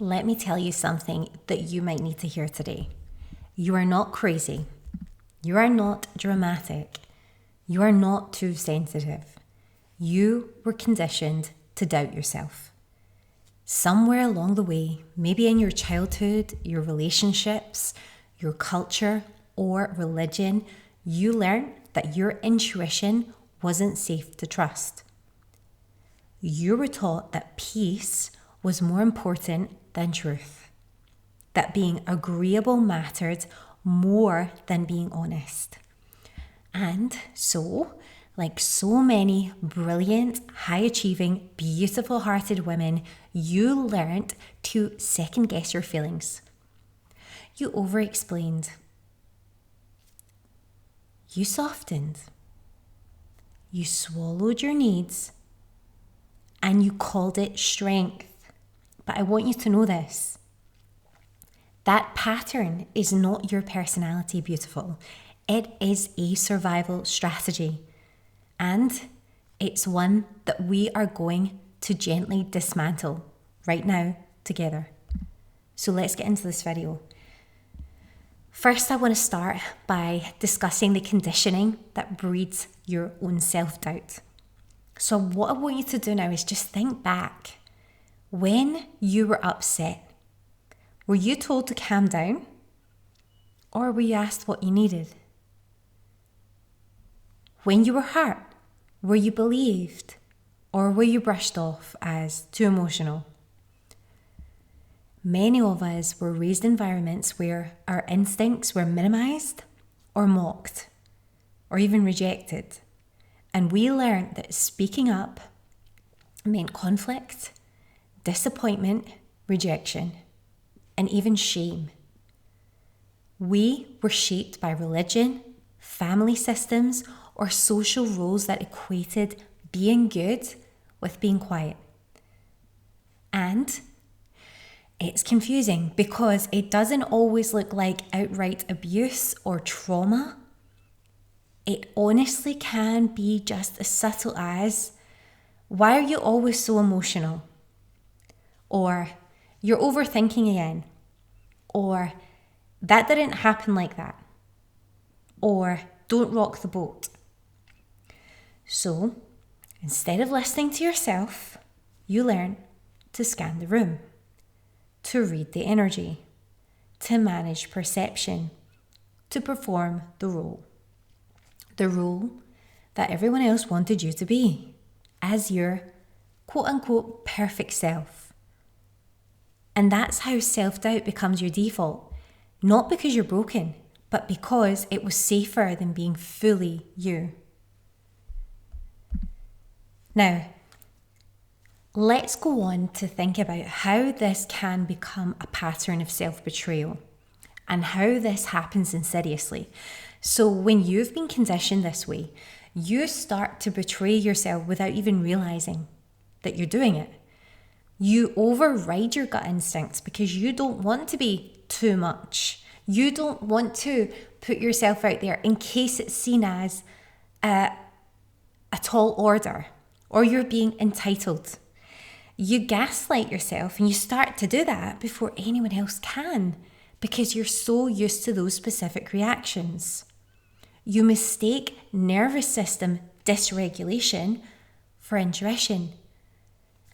Let me tell you something that you might need to hear today. You are not crazy. You are not dramatic. You are not too sensitive. You were conditioned to doubt yourself. Somewhere along the way, maybe in your childhood, your relationships, your culture, or religion, you learned that your intuition wasn't safe to trust. You were taught that peace was more important than truth, that being agreeable mattered more than being honest. And so, like so many brilliant, high-achieving, beautiful-hearted women, you learned to second-guess your feelings. You over-explained. You softened. You swallowed your needs. And you called it strength. But I want you to know this. That pattern is not your personality, beautiful. It is a survival strategy. And it's one that we are going to gently dismantle right now together. So let's get into this video. First, I want to start by discussing the conditioning that breeds your own self-doubt. So what I want you to do now is just think back. When you were upset, were you told to calm down? Or were you asked what you needed? When you were hurt, were you believed? Or were you brushed off as too emotional? Many of us were raised in environments where our instincts were minimized or mocked or even rejected. And we learned that speaking up meant conflict, disappointment, rejection, and even shame. We were shaped by religion, family systems, or social roles that equated being good with being quiet. And it's confusing because it doesn't always look like outright abuse or trauma. It honestly can be just as subtle as, why are you always so emotional? Or, you're overthinking again. Or, that didn't happen like that. Or, don't rock the boat. So, instead of listening to yourself, you learn to scan the room, to read the energy, to manage perception, to perform the role. The role that everyone else wanted you to be, as your quote-unquote perfect self. And that's how self-doubt becomes your default, not because you're broken, but because it was safer than being fully you. Now, let's go on to think about how this can become a pattern of self-betrayal and how this happens insidiously. So when you've been conditioned this way, you start to betray yourself without even realizing that you're doing it. You override your gut instincts because you don't want to be too much. You don't want to put yourself out there in case it's seen as a tall order or you're being entitled. You gaslight yourself and you start to do that before anyone else can because you're so used to those specific reactions. You mistake nervous system dysregulation for intuition,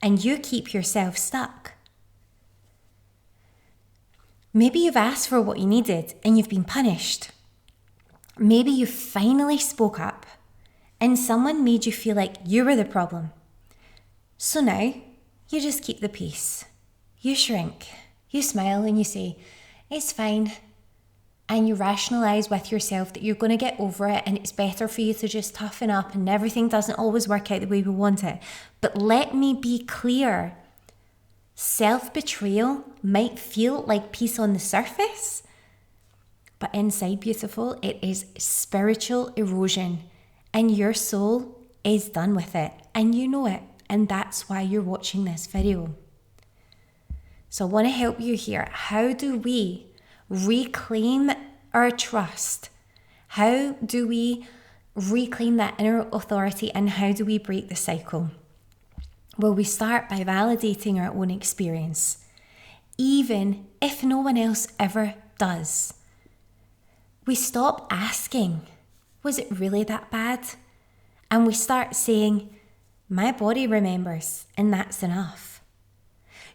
and you keep yourself stuck. Maybe you've asked for what you needed and you've been punished. Maybe you finally spoke up and someone made you feel like you were the problem. So now you just keep the peace. You shrink, you smile and you say, it's fine. And you rationalize with yourself that you're going to get over it and it's better for you to just toughen up and everything doesn't always work out the way we want it. But let me be clear. Self-betrayal might feel like peace on the surface, but inside, beautiful, it is spiritual erosion and your soul is done with it and you know it. And that's why you're watching this video. So I want to help you here. How do we reclaim our trust? How do we reclaim that inner authority and how do we break the cycle? Well, we start by validating our own experience. even if no one else ever does. We stop asking, was it really that bad? And we start saying, my body remembers, and that's enough.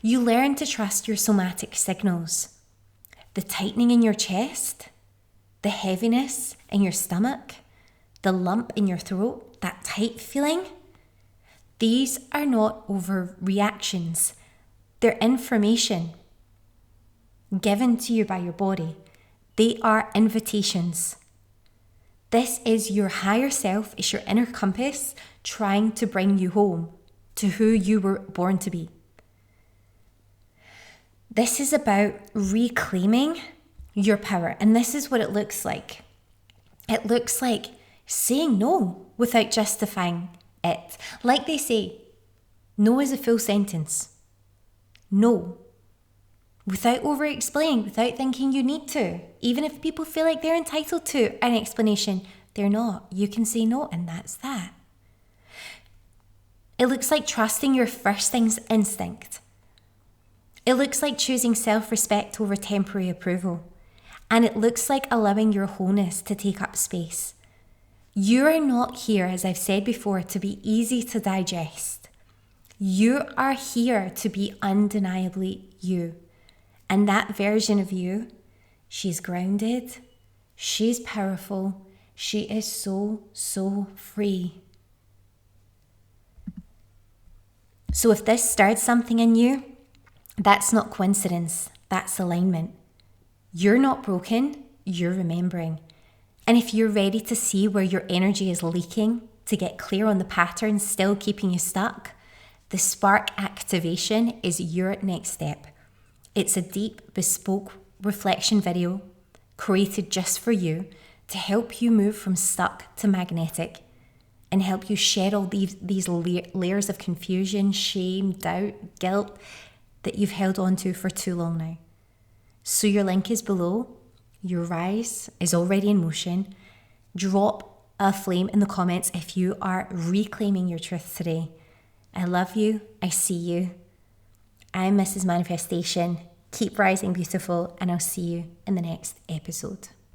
You learn to trust your somatic signals. The tightening in your chest, the heaviness in your stomach, the lump in your throat, that tight feeling. These are not overreactions. They're information given to you by your body. They are invitations. This is your higher self, it's your inner compass trying to bring you home to who you were born to be. This is about reclaiming your power, and this is what it looks like. It looks like saying no without justifying it. Like they say, no is a full sentence. No. Without over-explaining, without thinking you need to. Even if people feel like they're entitled to an explanation, they're not. You can say no, and that's that. It looks like trusting your first instinct. It looks like choosing self-respect over temporary approval. And it looks like allowing your wholeness to take up space. You are not here, as I've said before, to be easy to digest. You are here to be undeniably you. And that version of you, she's grounded, she's powerful, she is so, so free. So if this stirred something in you, that's not coincidence, that's alignment. You're not broken, you're remembering. And if you're ready to see where your energy is leaking, to get clear on the patterns still keeping you stuck, the spark activation is your next step. It's a deep, bespoke reflection video created just for you to help you move from stuck to magnetic and help you shed all these layers of confusion, shame, doubt, guilt that you've held on to for too long now. So your link is below. Your rise is already in motion. Drop a flame in the comments if you are reclaiming your truth today. I love you. I see you. I'm Mrs. Manifestation. Keep rising beautiful, and I'll see you in the next episode.